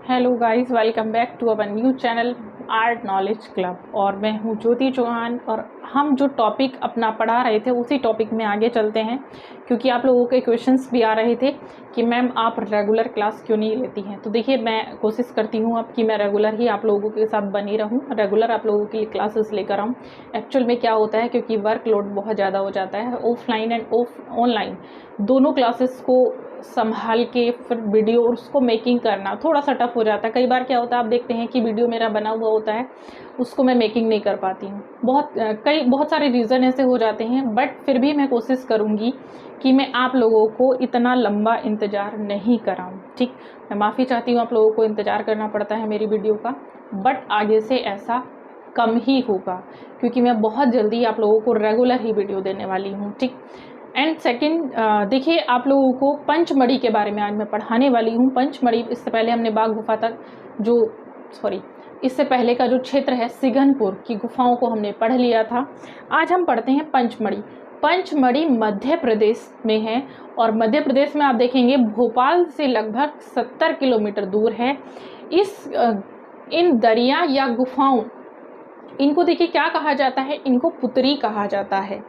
Hello guys, welcome back to our new channel art knowledge club. और मैं हूं ज्योति चौहान और हम जो टॉपिक अपना पढ़ा रहे थे उसी टॉपिक में आगे चलते हैं, क्योंकि आप लोगों के क्वेश्चंस भी आ रहे थे कि मैम आप रेगुलर क्लास क्यों नहीं लेती हैं। तो देखिए, मैं कोशिश करती हूं अब कि मैं रेगुलर ही आप लोगों के साथ बनी रहूं, रेगुलर आप लोगों के लिए क्लासेस लेकर आऊँ। एक्चुअल में क्या होता है, क्योंकि वर्कलोड बहुत ज़्यादा हो जाता है, ऑफलाइन एंड ऑनलाइन दोनों क्लासेस को संभाल के फिर वीडियो और उसको मेकिंग करना थोड़ा सा टफ हो जाता है। कई बार क्या होता है, आप देखते हैं कि वीडियो मेरा बना हुआ होता है, उसको मैं मेकिंग नहीं कर पाती हूँ। बहुत सारे रीज़न ऐसे हो जाते हैं, बट फिर भी मैं कोशिश करूँगी कि मैं आप लोगों को इतना लंबा इंतज़ार नहीं कराऊँ। ठीक, मैं माफ़ी चाहती हूँ, आप लोगों को इंतज़ार करना पड़ता है मेरी वीडियो का, बट आगे से ऐसा कम ही होगा, क्योंकि मैं बहुत जल्दी आप लोगों को रेगुलर ही वीडियो देने वाली हूँ। ठीक, एंड सेकंड, देखिए आप लोगों को पंचमढ़ी के बारे में आज मैं पढ़ाने वाली हूँ। पंचमढ़ी, इससे पहले हमने बाघ गुफा तक इससे पहले का जो क्षेत्र है सिगनपुर की गुफाओं को हमने पढ़ लिया था। आज हम पढ़ते हैं पंचमढ़ी। पंचमढ़ी मध्य प्रदेश में है और मध्य प्रदेश में आप देखेंगे भोपाल से लगभग 70 किलोमीटर दूर है। इन दरिया या गुफाओं, इनको देखिए क्या कहा जाता है, इनको पुतरी कहा जाता है।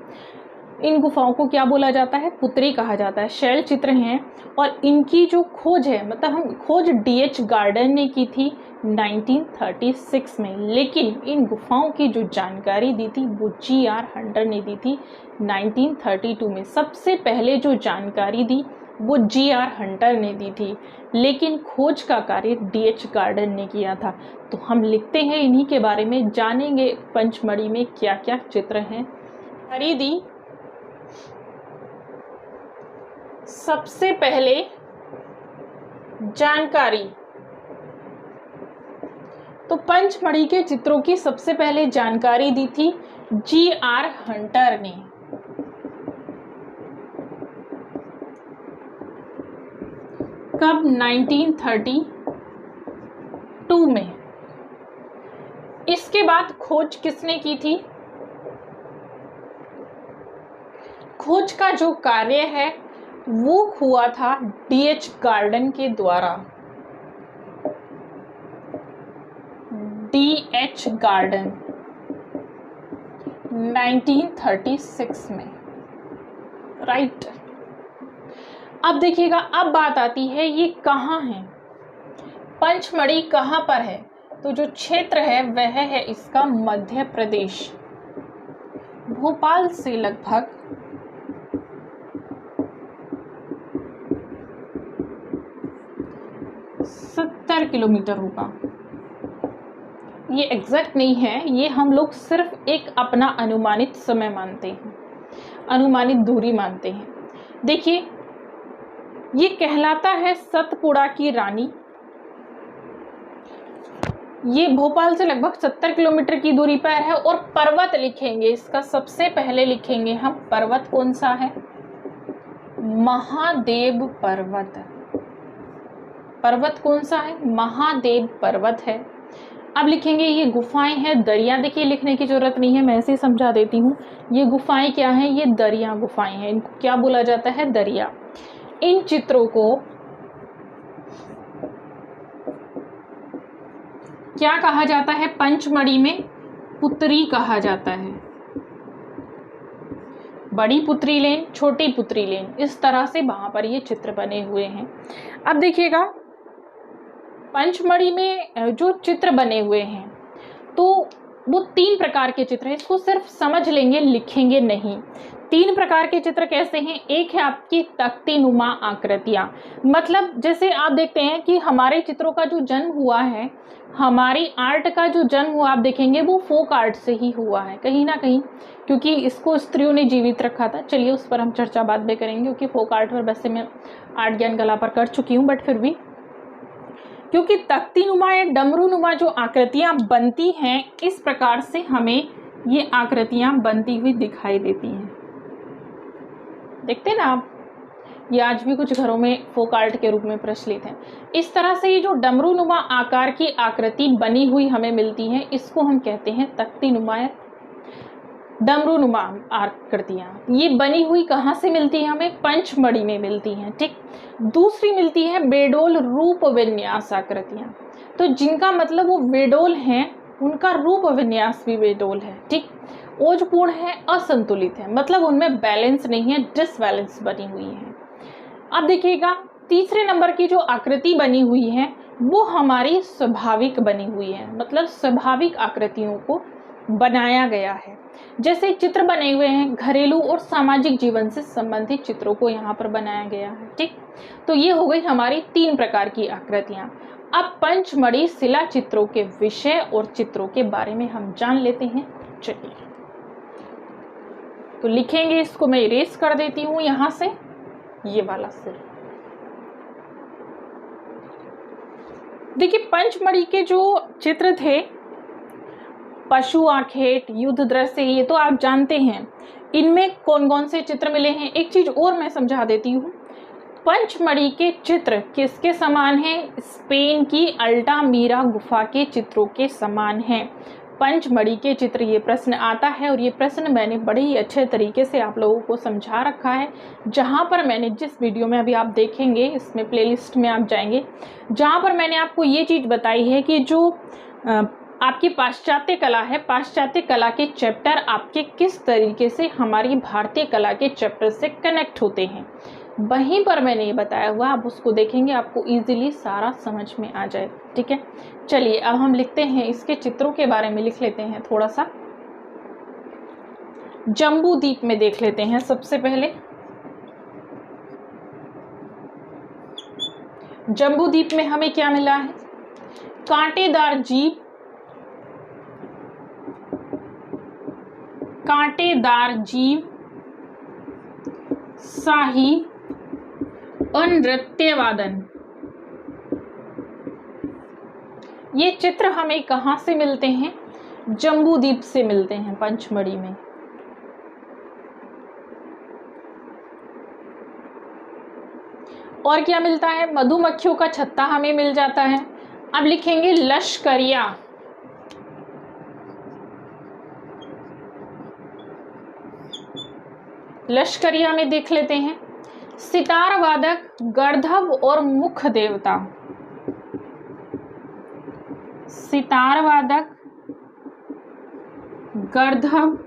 इन गुफाओं को क्या बोला जाता है, पुतरी कहा जाता है। शैल चित्र हैं और इनकी जो खोज है, मतलब हम खोज डीएच गार्डन ने की थी 1936 में, लेकिन इन गुफाओं की जो जानकारी दी थी वो जीआर हंटर ने दी थी 1932 में। सबसे पहले जो जानकारी दी वो जीआर हंटर ने दी थी, लेकिन खोज का कार्य डीएच गार्डन ने किया था। तो हम लिखते हैं इन्हीं के बारे में, जानेंगे पंचमढ़ी में क्या क्या चित्र हैं। दी सबसे पहले जानकारी, तो पंचमढ़ी के चित्रों की सबसे पहले जानकारी दी थी जीआर हंटर ने। कब? 1932 में। इसके बाद खोज किसने की थी? खोज का जो कार्य है वो हुआ था डीएच गार्डन के द्वारा। डीएच गार्डन 1936 में, राइट। अब देखिएगा, अब बात आती है ये कहाँ है, पंचमढ़ी कहाँ पर है। तो जो क्षेत्र है वह है इसका मध्य प्रदेश, भोपाल से लगभग 70 किलोमीटर होगा। ये एग्जैक्ट नहीं है, ये हम लोग सिर्फ एक अपना अनुमानित समय मानते हैं, अनुमानित दूरी मानते हैं। देखिए, ये कहलाता है सतपुड़ा की रानी। ये भोपाल से लगभग 70 किलोमीटर की दूरी पर है। और पर्वत लिखेंगे इसका, सबसे पहले लिखेंगे हम पर्वत, कौन सा है? महादेव पर्वत। पर्वत कौन सा है? महादेव पर्वत है। अब लिखेंगे ये गुफाएं हैं, दरिया। देखिए, लिखने की जरूरत नहीं है, मैं ऐसे ही समझा देती हूँ। ये गुफाएं क्या हैं? ये दरिया गुफाएं हैं। इनको क्या बोला जाता है? दरिया। इन चित्रों को क्या कहा जाता है? पंचमढ़ी में पुतरी कहा जाता है। बड़ी पुतरी लेन, छोटी पुतरी लेन, इस तरह से वहां पर ये चित्र बने हुए हैं। अब देखिएगा, पंचमढ़ी में जो चित्र बने हुए हैं तो वो 3 प्रकार के चित्र हैं। इसको सिर्फ समझ लेंगे, लिखेंगे नहीं। 3 प्रकार के चित्र कैसे हैं? एक है आपकी तख्ती नुमा आकृतियां, मतलब जैसे आप देखते हैं कि हमारे चित्रों का जो जन्म हुआ है, हमारी आर्ट का जो जन्म हुआ, आप देखेंगे वो फोक आर्ट से ही हुआ है कहीं ना कहीं, क्योंकि इसको स्त्रियों ने जीवित रखा था। चलिए, उस पर हम चर्चा बाद में करेंगे, क्योंकि फोक आर्ट पर वैसे मैं आर्ट ज्ञान कला पर कर चुकी हूँ, बट फिर भी, क्योंकि तख्ती नुमा या डमरू नुमा जो आकृतियां बनती हैं, इस प्रकार से हमें ये आकृतियां बनती हुई दिखाई देती हैं। देखते ना आप, ये आज भी कुछ घरों में फोक आर्ट के रूप में प्रचलित है। इस तरह से ये जो डमरू नुमा आकार की आकृति बनी हुई हमें मिलती है, इसको हम कहते हैं तख्ती नुमा। डमरूनुमा आकृतियाँ, ये बनी हुई कहाँ से मिलती है हमें? पंचमढ़ी में मिलती हैं। ठीक, दूसरी मिलती है बेडोल रूप विन्यास आकृतियाँ, तो जिनका मतलब वो बेडोल हैं उनका रूप विन्यास भी बेडोल है। ठीक, ओजपूर्ण है, असंतुलित है, मतलब उनमें बैलेंस नहीं है, डिसबैलेंस बनी हुई है। अब देखिएगा तीसरे नंबर की जो आकृति बनी हुई है वो हमारी स्वाभाविक बनी हुई है, मतलब स्वाभाविक आकृतियों को बनाया गया है। जैसे चित्र बने हुए हैं घरेलू और सामाजिक जीवन से संबंधित चित्रों को यहाँ पर बनाया गया है। ठीक, तो ये हो गई हमारी 3 प्रकार की आकृतियाँ। अब पंचमढ़ी शिला चित्रों के विषय और चित्रों के बारे में हम जान लेते हैं। चलिए, तो लिखेंगे, इसको मैं इरेज कर देती हूँ यहाँ से, ये वाला सिर। देखिए पंचमढ़ी के जो चित्र थे, पशु आखेट, युद्ध दृश्य, ये तो आप जानते हैं। इनमें कौन कौन से चित्र मिले हैं, एक चीज और मैं समझा देती हूँ। पंचमढ़ी के चित्र किसके समान हैं? स्पेन की अल्टामीरा गुफा के चित्रों के समान हैं। पंचमढ़ी के चित्र, ये प्रश्न आता है और ये प्रश्न मैंने बड़े ही अच्छे तरीके से आप लोगों को समझा रखा है। जहाँ पर मैंने जिस वीडियो में अभी आप देखेंगे, इसमें प्लेलिस्ट में आप जाएंगे, जहाँ पर मैंने आपको ये चीज़ बताई है कि जो आपकी पाश्चात्य कला है, पाश्चात्य कला के चैप्टर आपके किस तरीके से हमारी भारतीय कला के चैप्टर से कनेक्ट होते हैं, वहीं पर मैंने ये बताया हुआ, आप उसको देखेंगे आपको इजीली सारा समझ में आ जाए। ठीक है, चलिए अब हम लिखते हैं, इसके चित्रों के बारे में लिख लेते हैं थोड़ा सा। जम्बू द्वीप में देख लेते हैं सबसे पहले। जम्बू द्वीप में हमें क्या मिला है? कांटेदार जीव, कांटेदार जीव, शाही और नृत्य वादन। ये चित्र हमें कहाँ से मिलते हैं? जम्बू द्वीप से मिलते हैं, पंचमढ़ी में। और क्या मिलता है? मधुमक्खियों का छत्ता हमें मिल जाता है। अब लिखेंगे लश्करिया, लश्करिया में देख लेते हैं सितार वादक, गर्दभ और मुख्य देवता। सितार वादक, गर्दभ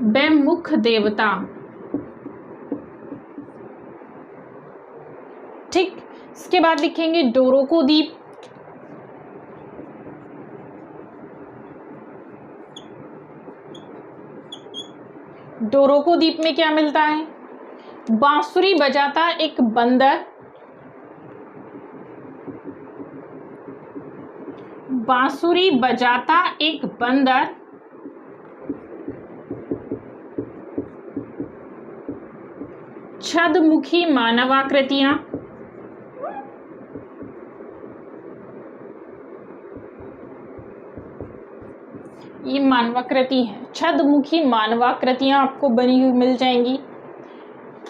व मुख्य देवता। ठीक, इसके बाद लिखेंगे डोरोको द्वीप, डोरोको द्वीप में क्या मिलता है? बांसुरी बजाता एक बंदर, बांसुरी बजाता एक बंदर, छद्मुखी मानवाकृतियां, ये मानवाकृति है, छद्मुखी मानवाकृतियां आपको बनी हुई मिल जाएंगी।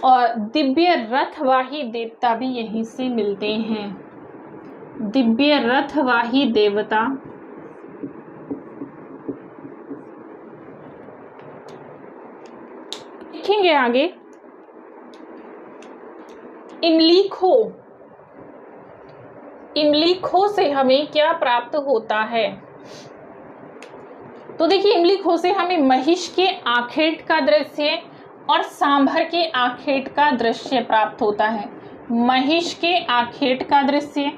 और दिव्य रथवाही देवता भी यहीं से मिलते हैं, दिव्य रथवाही देवता। लिखेंगे आगे इमलीखो, इमलीखो से हमें क्या प्राप्त होता है? तो देखिए इमलीखो से हमें महिष के आखेट का दृश्य और सांभर के आखेट का दृश्य प्राप्त होता है। महिष के आखेट का दृश्य,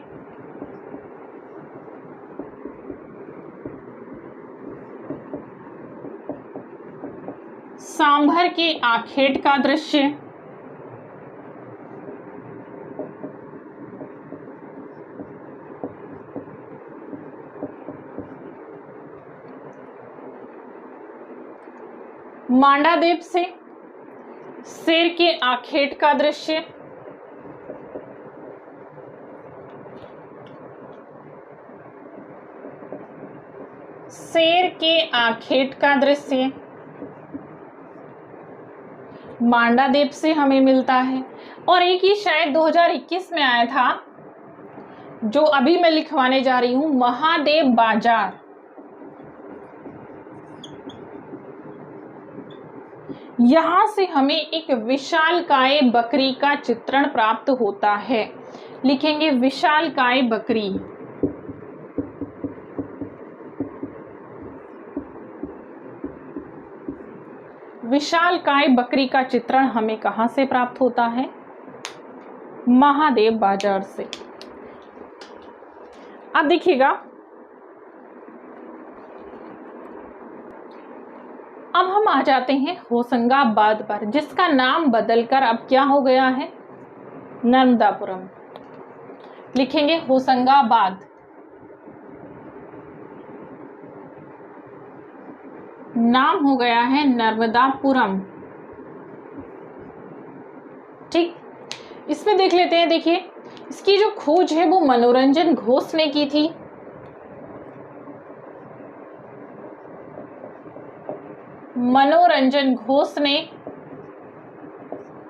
सांभर के आखेट का दृश्य, मांडादेव से शेर के आखेट का दृश्य, शेर के आखेट का दृश्य मांडादेव से हमें मिलता है। और एक ही शायद 2021 में आया था, जो अभी मैं लिखवाने जा रही हूं, महादेव बाजार, यहाँ से हमें एक विशालकाय बकरी का चित्रण प्राप्त होता है। लिखेंगे विशालकाय बकरी। विशालकाय बकरी का चित्रण हमें कहाँ से प्राप्त होता है? महादेव बाजार से। अब देखिएगा, अब हम आ जाते हैं होशंगाबाद पर, जिसका नाम बदलकर अब क्या हो गया है? नर्मदापुरम। लिखेंगे होशंगाबाद। नाम हो गया है नर्मदापुरम। ठीक, इसमें देख लेते हैं। देखिए, इसकी जो खोज है वो मनोरंजन घोष ने की थी। मनोरंजन घोष ने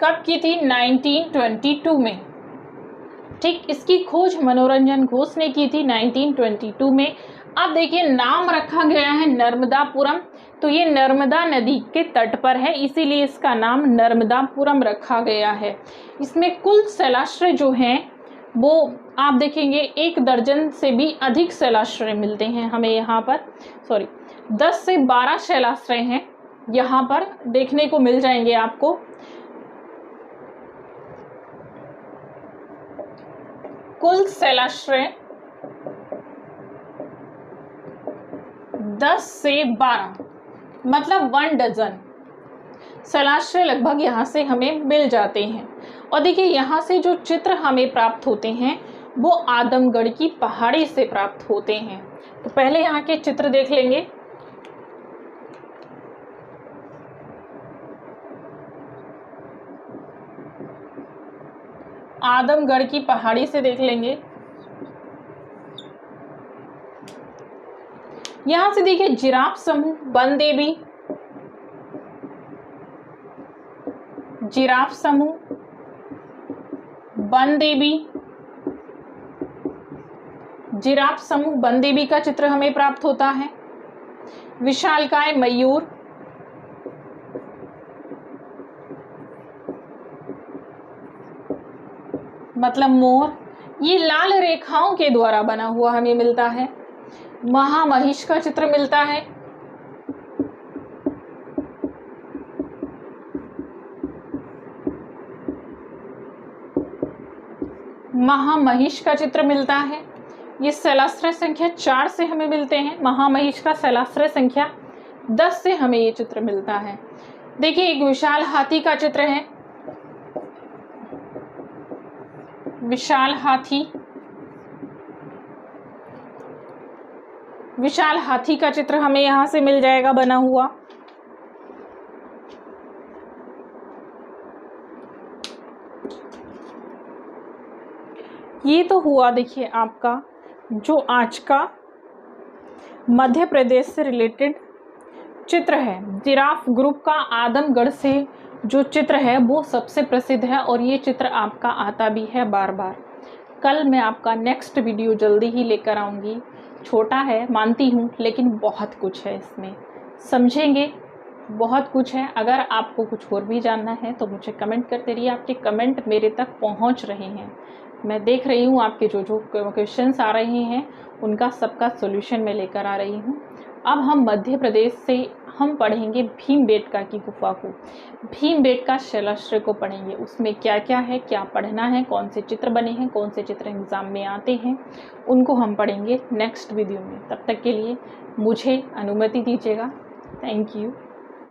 कब की थी? 1922 में। ठीक, इसकी खोज मनोरंजन घोष ने की थी 1922 में। अब देखिए, नाम रखा गया है नर्मदापुरम, तो ये नर्मदा नदी के तट पर है, इसीलिए इसका नाम नर्मदापुरम रखा गया है। इसमें कुल शैलाश्रय जो हैं वो आप देखेंगे 1 दर्जन से भी अधिक शैलाश्रय मिलते हैं हमें यहाँ पर। 10 से 12 शैलाश्रय हैं यहाँ पर देखने को मिल जाएंगे आपको। कुल शैलाश्रय 10 से 12, मतलब 1 डजन शैलाश्रय लगभग यहाँ से हमें मिल जाते हैं। और देखिए, यहाँ से जो चित्र हमें प्राप्त होते हैं वो आदमगढ़ की पहाड़ी से प्राप्त होते हैं। तो पहले यहाँ के चित्र देख लेंगे। आदमगढ़ की पहाड़ी से देख लेंगे। यहां से देखिए, जिराफ समूह, वन देवी, जिराफ समूह, वन देवी, जिराफ समूह वन देवी का चित्र हमें प्राप्त होता है। विशालकाय मयूर, मतलब मोर, ये लाल रेखाओं के द्वारा बना हुआ हमें मिलता है। महामहिष का चित्र मिलता है। महामहिष का चित्र मिलता है। ये शैलाश्रय संख्या 4 से हमें मिलते हैं। महामहिष का शैलाश्रय संख्या 10 से हमें ये चित्र मिलता है। देखिए, एक विशाल हाथी का चित्र है। विशाल हाथी, विशाल हाथी का चित्र हमें यहां से मिल जाएगा बना हुआ। ये तो हुआ देखिए आपका जो आज का मध्य प्रदेश से रिलेटेड चित्र है। जिराफ ग्रुप का आदमगढ़ से जो चित्र है वो सबसे प्रसिद्ध है और ये चित्र आपका आता भी है बार बार। कल मैं आपका नेक्स्ट वीडियो जल्दी ही लेकर आऊँगी। छोटा है मानती हूँ, लेकिन बहुत कुछ है इसमें, समझेंगे, बहुत कुछ है। अगर आपको कुछ और भी जानना है तो मुझे कमेंट करते रहिए। आपके कमेंट मेरे तक पहुँच रहे हैं, मैं देख रही हूँ आपके जो जो क्वेश्चंस आ रहे हैं उनका सबका सॉल्यूशन मैं लेकर आ रही हूँ। अब हम मध्य प्रदेश से हम पढ़ेंगे भीमबेटका की गुफा को, भीमबेटका शैलाश्रय को पढ़ेंगे। उसमें क्या क्या है, क्या पढ़ना है, कौन से चित्र बने हैं, कौन से चित्र एग्जाम में आते हैं, उनको हम पढ़ेंगे नेक्स्ट वीडियो में। तब तक के लिए मुझे अनुमति दीजिएगा। Thank you.